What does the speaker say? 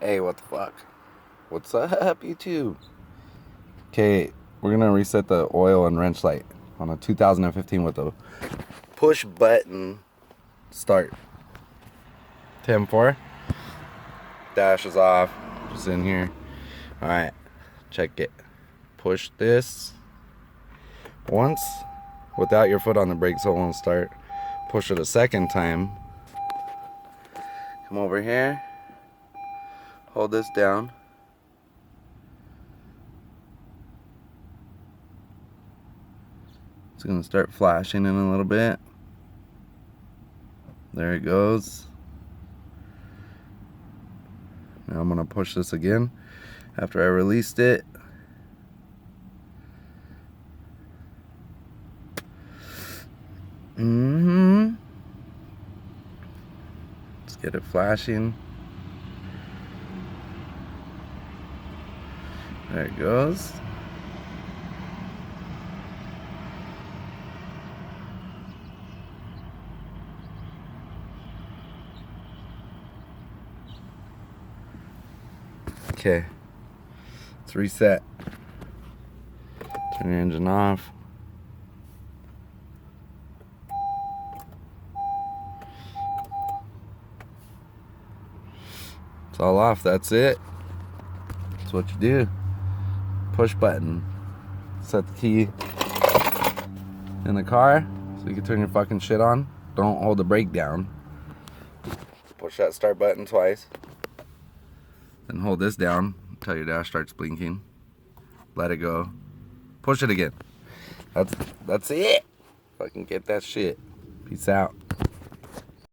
Hey, what the fuck? What's up, YouTube? Okay, we're gonna reset the oil and wrench light on a 2015 with a push button start. 10-4. Dash is off. Just in here. Alright, check it. Push this once without your foot on the brake so it won't start. Push it a second time. Come over here. Hold this down. It's gonna start flashing in a little bit. There it goes. Now I'm gonna push this again after I released it. Let's get it flashing. There it goes. Okay, let's reset. Turn your engine off. It's all off, that's it. That's what you do. Push button. Set the key in the car so you can turn your fucking shit on. Don't hold the brake down. Push that start button twice. Then hold this down until your dash starts blinking. Let it go. Push it again. That's it. Fucking get that shit. Peace out.